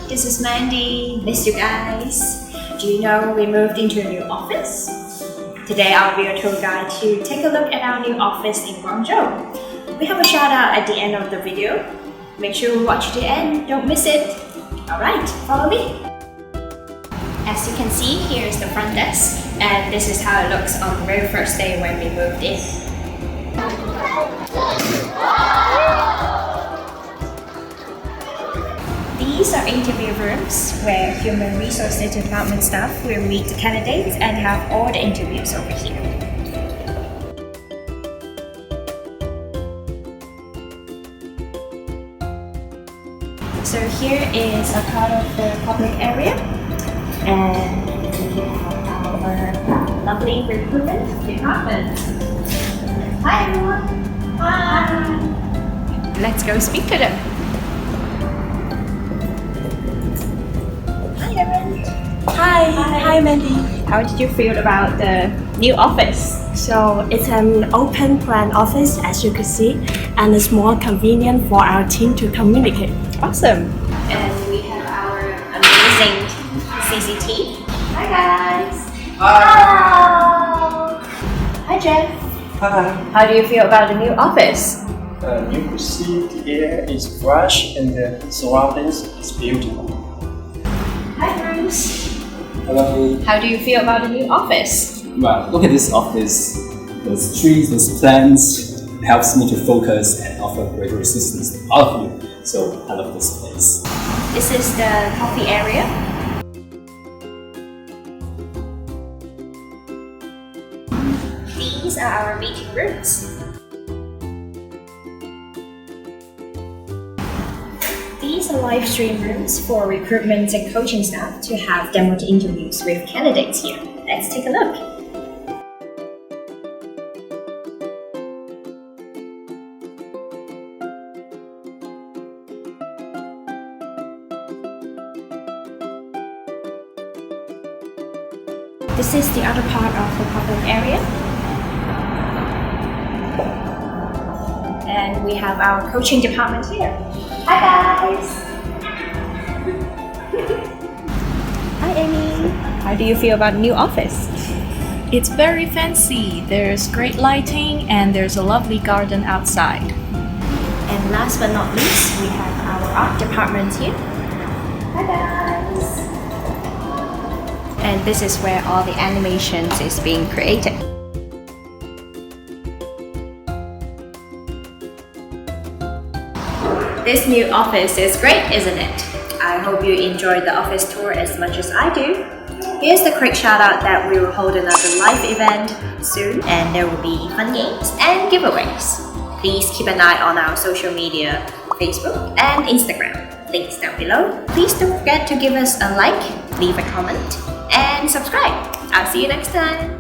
this is Mandy. Missed you guys. Do you know we moved into a new office? Today I'll be your tour guide to take a look at our new office in Guangzhou. We have a shout out at the end of the video. Make sure you watch to the end, don't miss it. Alright, follow me. As you can see, here is the front desk, and this is how it looks on the very first day when we moved in. These are interview rooms where Human Resources Department staff will meet the candidates and have all the interviews over here. So here is a part of the public area, and we have our lovely Recruitment Department. Hi everyone! Hi! Let's go speak to them. Hi Erin! Hi Mandy. How did you feel about the new office? So it's an open plan office, as you can see, and it's more convenient for our team to communicate. Awesome! And we have our amazing CCT. Hi guys! Hi! Hi Jeff! Hi! How do you feel about the new office? You could see the air is fresh and the surroundings is beautiful. Hi Bruce! Hello. How do you feel about the new office? Well, look at this office. Those trees, those plants, it helps me to focus and offer greater assistance to all of you. So I love this place. This is the coffee area. These are our meeting rooms. These are live stream rooms for recruitment and coaching staff to have demo interviews with candidates here. Let's take a look. This is the other part of the public area. And we have our coaching department here. Hi guys! Hi Amy! How do you feel about the new office? It's very fancy. There's great lighting and there's a lovely garden outside. And last but not least, we have our art department here. Hi guys! And this is where all the animations is being created. This new office is great, isn't it? I hope you enjoyed the office tour as much as I do. Here's the quick shout out that we will hold another live event soon, and there will be fun games and giveaways. Please keep an eye on our social media, Facebook and Instagram. Links down below. Please don't forget to give us a like, leave a comment, and subscribe. I'll see you next time.